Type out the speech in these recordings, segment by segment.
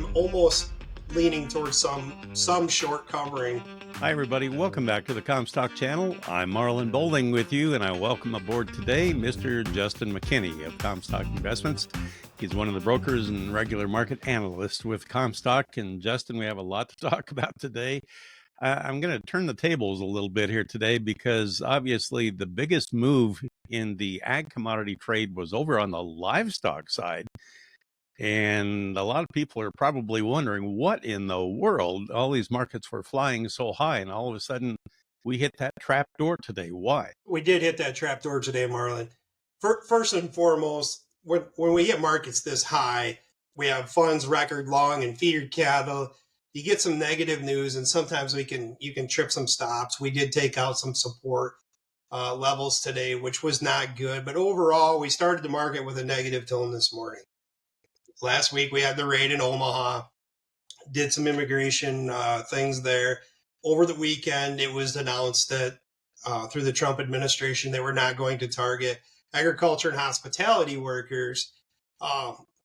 I'm almost leaning towards some short covering. Hi, everybody. Welcome back to the Comstock channel. I'm Marlin Bohling with you, and I welcome aboard today Mr. Justin McKinney of Comstock Investments. He's one of the brokers and regular market analysts with Comstock. And Justin, we have a lot to talk about today. I'm going to turn the tables a little bit here today because obviously the biggest move in the ag commodity trade was over on the livestock side. And a lot of people are probably wondering what in the world, all these markets were flying so high and all of a sudden we hit that trap door today. Why? We did hit that trap door today, Marlin. First and foremost, when we hit markets this high, we have funds record long and feeder cattle. You get some negative news, and sometimes you can trip some stops. We did take out some support levels today, which was not good. But overall, we started the market with a negative tone this morning. Last week, we had the raid in Omaha, did some immigration things there. Over the weekend, it was announced that through the Trump administration, they were not going to target agriculture and hospitality workers.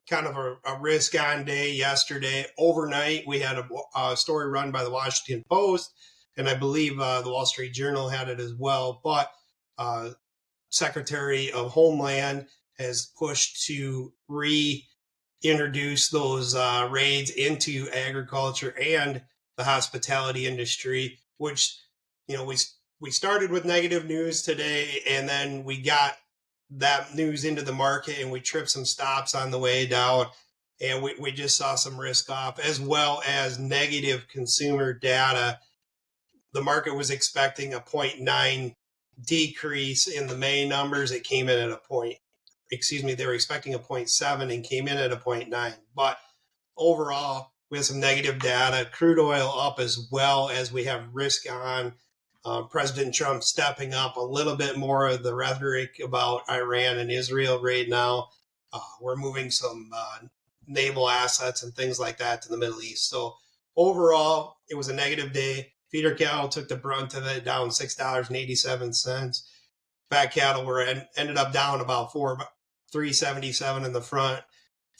Kind of a risk-on day yesterday. Overnight, we had a story run by the Washington Post, and I believe the Wall Street Journal had it as well. But Secretary of Homeland has pushed to reintroduce those raids into agriculture and the hospitality industry, which, we started with negative news today, and then we got that news into the market and we tripped some stops on the way down, and we just saw some risk off, as well as negative consumer data. The market was expecting a 0.9 decrease in the May numbers. It came in at they were expecting a 0.7 and came in at a 0.9. But overall, we have some negative data. Crude oil up, as well as we have risk on President Trump stepping up a little bit more of the rhetoric about Iran and Israel right now. We're moving some naval assets and things like that to the Middle East. So overall, it was a negative day. Feeder cattle took the brunt of it, down $6.87. Fat cattle ended up down about $3.77 in the front,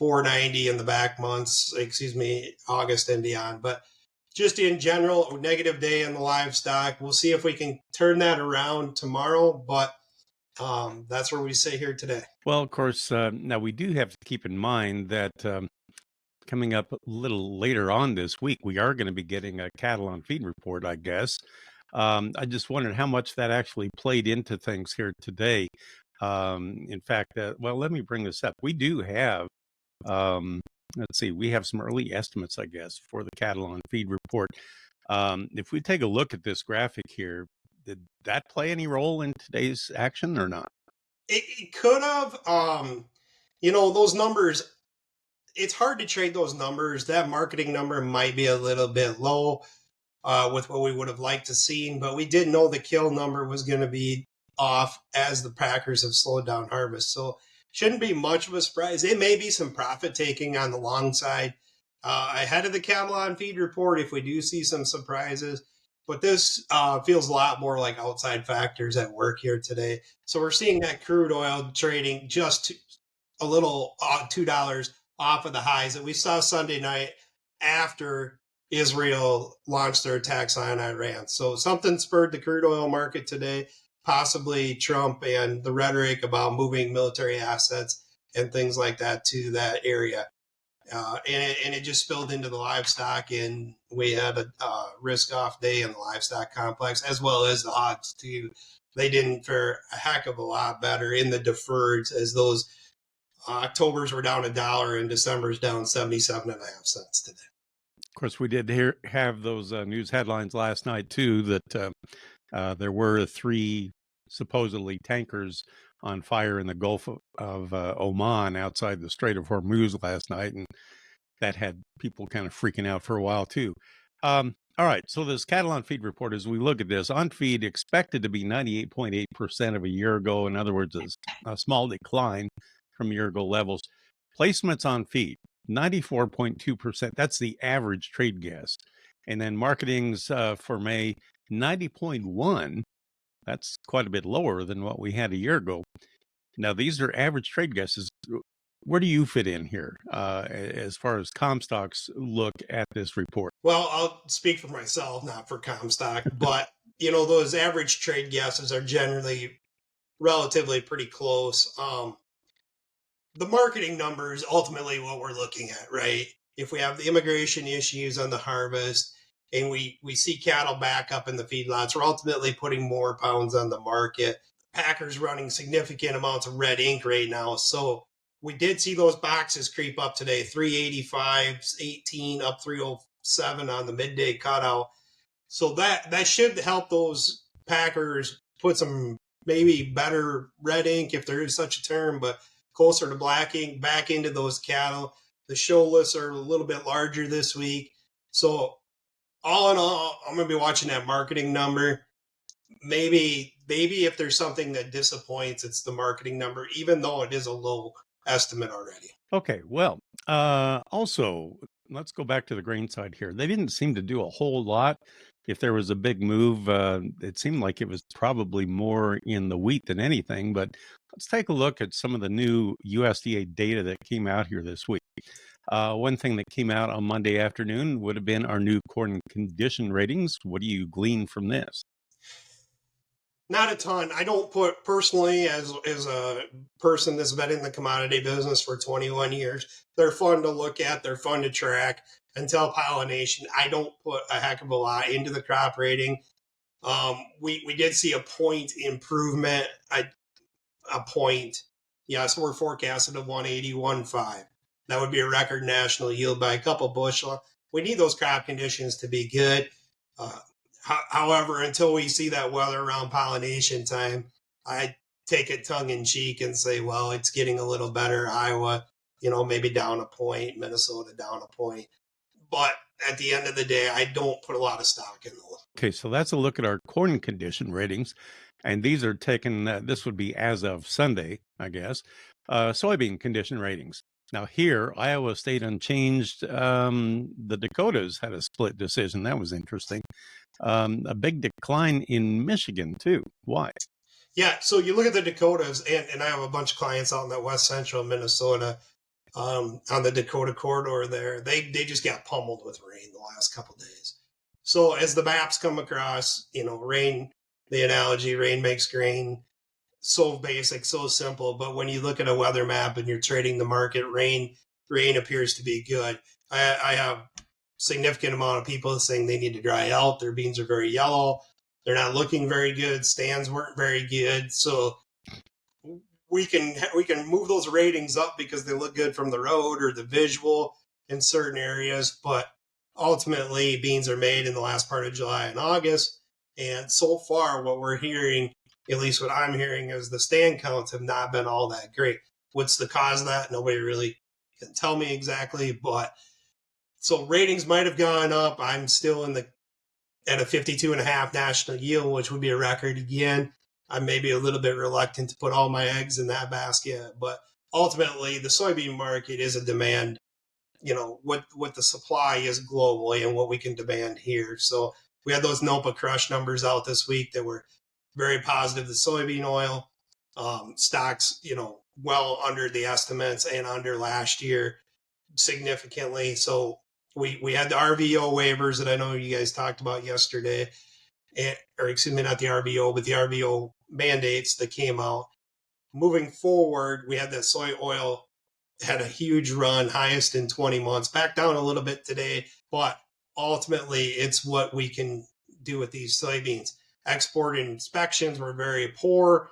$4.90 in the back months, August and beyond. But just in general, a negative day in the livestock. We'll see if we can turn that around tomorrow, but that's where we sit here today. Well, of course, now we do have to keep in mind that coming up a little later on this week, we are going to be getting a cattle on feed report, I guess. I just wondered how much that actually played into things here today. In fact, let me bring this up. We do have, let's see, we have some early estimates, I guess, for the cattle on feed report. If we take a look at this graphic here, did that play any role in today's action or not? It could have. Those numbers, it's hard to trade those numbers. That marketing number might be a little bit low with what we would have liked to see, but we did know the kill number was going to be off as the packers have slowed down harvest. So shouldn't be much of a surprise. It may be some profit taking on the long side ahead of the cattle on feed report if we do see some surprises. But this feels a lot more like outside factors at work here today. So we're seeing that crude oil trading just a little $2 off of the highs that we saw Sunday night after Israel launched their attacks on Iran. So something spurred the crude oil market today, possibly Trump and the rhetoric about moving military assets and things like that to that area. And it just spilled into the livestock, and we had a risk-off day in the livestock complex, as well as the hogs, too. They didn't fare a heck of a lot better in the deferreds, as those Octobers were down $1 and December's down 77.5 cents today. Of course, we did have those news headlines last night, too, that there were 3 supposedly tankers on fire in the Gulf of Oman outside the Strait of Hormuz last night, and that had people kind of freaking out for a while, too. All right, so this cattle on feed report, as we look at this, on feed expected to be 98.8% of a year ago. In other words, a small decline from year ago levels. Placements on feed, 94.2%. That's the average trade guess. And then marketings for May, 90.1. That's quite a bit lower than what we had a year ago. Now, these are average trade guesses. Where do you fit in here as far as Comstock's look at this report? Well, I'll speak for myself, not for Comstock, but those average trade guesses are generally relatively pretty close. The marketing number is ultimately what we're looking at, right? If we have the immigration issues on the harvest and we see cattle back up in the feedlots, we're ultimately putting more pounds on the market. Packers running significant amounts of red ink right now. So we did see those boxes creep up today, 385, 18, up 307 on the midday cutout. So that should help those Packers put some maybe better red ink, if there is such a term, but closer to black ink back into those cattle. The show lists are a little bit larger this week. So all in all, I'm going to be watching that marketing number. Maybe if there's something that disappoints, it's the marketing number, even though it is a low estimate already. Okay, well, also, let's go back to the grain side here. They didn't seem to do a whole lot. If there was a big move, it seemed like it was probably more in the wheat than anything. But let's take a look at some of the new USDA data that came out here this week. One thing that came out on Monday afternoon would have been our new corn condition ratings. What do you glean from this? Not a ton. I don't put personally, as a person that's been in the commodity business for 21 years, they're fun to look at. They're fun to track. Until pollination, I don't put a heck of a lot into the crop rating. We did see a point improvement, a point. Yes, we're forecasted a 180.15. That would be a record national yield by a couple bushel. We need those crop conditions to be good. However, until we see that weather around pollination time, I take it tongue in cheek and say, well, it's getting a little better. Iowa, maybe down a point, Minnesota down a point. But at the end of the day, I don't put a lot of stock in those. Okay, so that's a look at our corn condition ratings. And these are taken, this would be as of Sunday, I guess, soybean condition ratings. Now here, Iowa stayed unchanged. The Dakotas had a split decision. That was interesting. A big decline in Michigan, too. Why? Yeah, so you look at the Dakotas, and I have a bunch of clients out in the west central Minnesota on the Dakota corridor there. They just got pummeled with rain the last couple of days. So as the maps come across, rain, the analogy, rain makes grain, so basic, so simple. But when you look at a weather map and you're trading the market, rain appears to be good. I have significant amount of people saying they need to dry out. Their beans are very yellow. They're not looking very good. Stands weren't very good. So we can move those ratings up because they look good from the road or the visual in certain areas. But ultimately, beans are made in the last part of July and August. And so far, what we're hearing, at least what I'm hearing, is the stand counts have not been all that great. What's the cause of that? Nobody really can tell me exactly. But so ratings might have gone up. I'm still at a 52.5 national yield, which would be a record again. I'm maybe a little bit reluctant to put all my eggs in that basket, but ultimately the soybean market is a demand, what the supply is globally and what we can demand here. So we had those NOPA crush numbers out this week that were very positive. The soybean oil stocks, well under the estimates and under last year significantly. So we had the RVO waivers that I know you guys talked about yesterday, or excuse me, not the RVO, but the RVO mandates that came out. Moving forward, we had that soy oil had a huge run, highest in 20 months, back down a little bit today, but ultimately it's what we can do with these soybeans. Export inspections were very poor.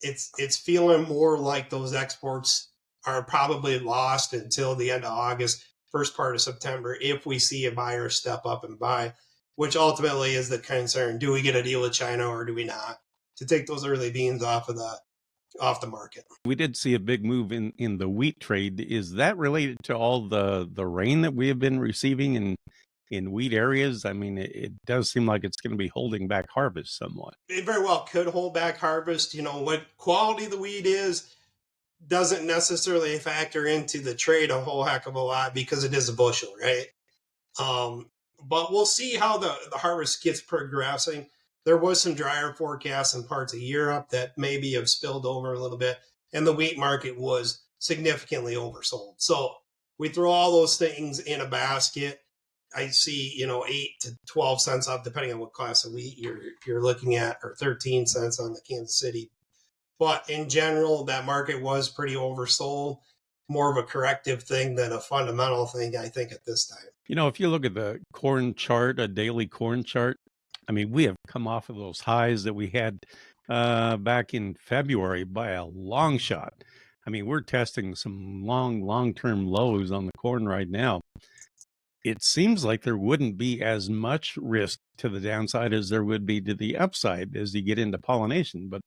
It's feeling more like those exports are probably lost until the end of August, first part of September, if we see a buyer step up and buy, which ultimately is the concern. Do we get a deal with China or do we not? To take those early beans off the market. We did see a big move in the wheat trade. Is that related to all the rain that we have been receiving in wheat areas? I mean, it does seem like it's going to be holding back harvest somewhat. It very well could hold back harvest. What quality the wheat is doesn't necessarily factor into the trade a whole heck of a lot because it is a bushel, right? But we'll see how the harvest gets progressing. There was some drier forecasts in parts of Europe that maybe have spilled over a little bit, and the wheat market was significantly oversold. So we throw all those things in a basket. I see, 8 to 12 cents up, depending on what class of wheat you're looking at, or 13 cents on the Kansas City. But in general, that market was pretty oversold. More of a corrective thing than a fundamental thing, I think, at this time. If you look at the corn chart, a daily corn chart, I mean, we have come off of those highs that we had back in February by a long shot. I mean, we're testing some long-term lows on the corn right now. It seems like there wouldn't be as much risk to the downside as there would be to the upside as you get into pollination. But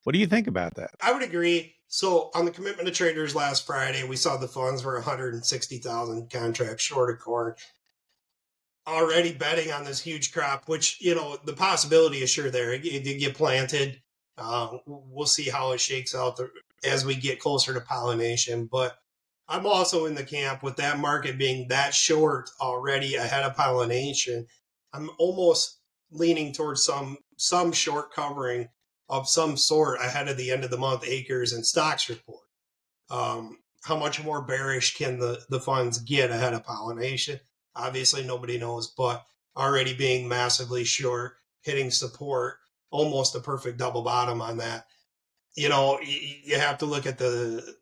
what do you think about that? I would agree. So on the commitment to traders last Friday, we saw the funds were 160,000 contracts short of corn, already betting on this huge crop, which, the possibility is sure there. It did get planted. We'll see how it shakes out as we get closer to pollination. But I'm also in the camp with that market being that short already ahead of pollination. I'm almost leaning towards some short covering of some sort ahead of the end of the month acres and stocks report. How much more bearish can the funds get ahead of pollination? Obviously, nobody knows, but already being massively short, hitting support, almost a perfect double bottom on that. You have to look at the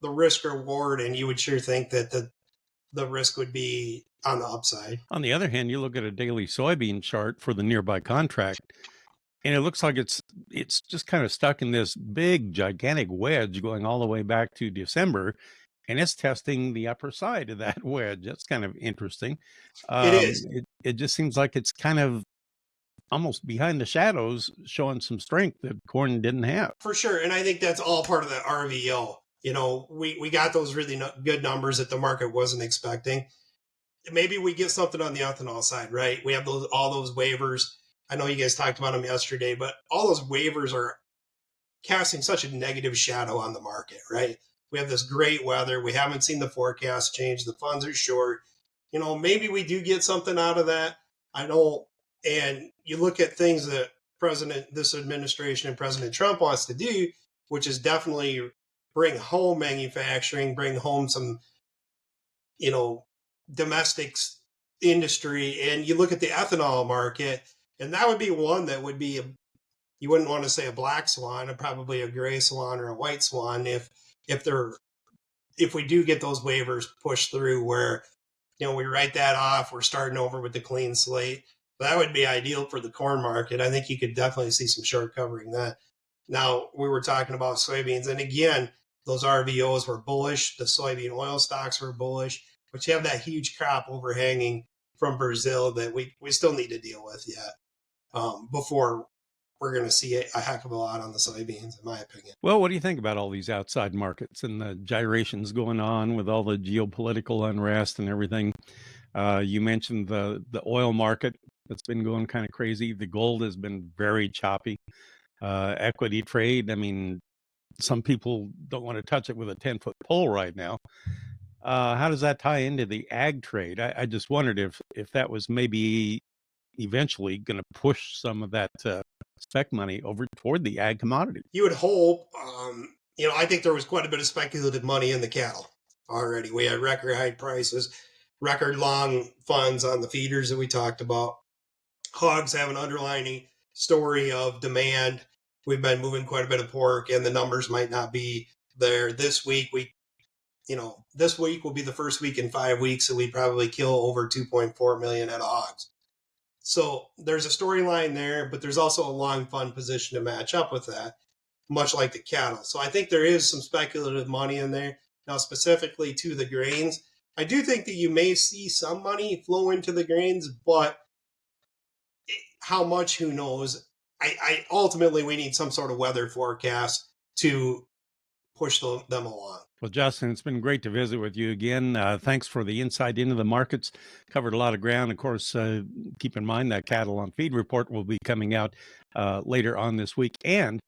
risk reward, and you would sure think that the risk would be on the upside. On the other hand, you look at a daily soybean chart for the nearby contract, and it looks like it's just kind of stuck in this big, gigantic wedge going all the way back to December, and it's testing the upper side of that wedge. That's kind of interesting. It is. It just seems like it's kind of almost behind the shadows, showing some strength that corn didn't have. For sure, and I think that's all part of the RVO. We got those really good numbers that the market wasn't expecting. Maybe we get something on the ethanol side, right? We have all those waivers. I know you guys talked about them yesterday, but all those waivers are casting such a negative shadow on the market, right? We have this great weather. We haven't seen the forecast change. The funds are short. Maybe we do get something out of that. I don't. And you look at things that this administration and President Trump wants to do, which is definitely bring home manufacturing, bring home some, domestic industry. And you look at the ethanol market, and that would be one that would be you wouldn't want to say a black swan, probably a gray swan or a white swan if we do get those waivers pushed through where we write that off, we're starting over with the clean slate. That would be ideal for the corn market. I think you could definitely see some short covering that. Now, we were talking about soybeans, and again, those RVOs were bullish. The soybean oil stocks were bullish, but you have that huge crop overhanging from Brazil that we still need to deal with yet before we're going to see a heck of a lot on the soybeans, in my opinion. Well, what do you think about all these outside markets and the gyrations going on with all the geopolitical unrest and everything? You mentioned the oil market that's been going kind of crazy. The gold has been very choppy. Equity trade, I mean, some people don't want to touch it with a 10-foot pole right now. How does that tie into the ag trade? I just wondered if that was maybe eventually going to push some of that spec money over toward the ag commodity. You would hope. I think there was quite a bit of speculative money in the cattle already. We had record high prices, record long funds on the feeders that we talked about. Hogs have an underlying story of demand. We've been moving quite a bit of pork, and the numbers might not be there this week. This week will be the first week in 5 weeks that we probably kill over 2.4 million head of hogs. So there's a storyline there, but there's also a long fund position to match up with that, much like the cattle. So I think there is some speculative money in there. Now, specifically to the grains, I do think that you may see some money flow into the grains, but how much, who knows? I ultimately, we need some sort of weather forecast to push them along. Well, Justin, it's been great to visit with you again. Thanks for the insight into the markets. Covered a lot of ground. Of course, keep in mind that Cattle on Feed report will be coming out later on this week. And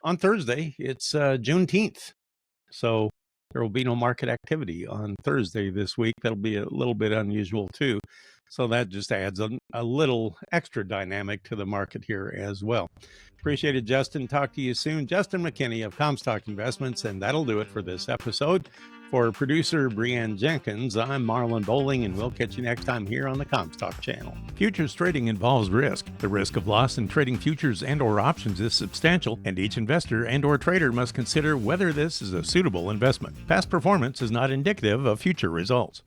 on Thursday, it's Juneteenth. So there will be no market activity on Thursday this week. That'll be a little bit unusual, too. So that just adds a little extra dynamic to the market here as well. Appreciate it, Justin. Talk to you soon. Justin McKinney of Comstock Investments, and that'll do it for this episode. For producer Brianne Jenkins, I'm Marlin Bohling, and we'll catch you next time here on the Comstock channel. Futures trading involves risk. The risk of loss in trading futures and or options is substantial, and each investor and or trader must consider whether this is a suitable investment. Past performance is not indicative of future results.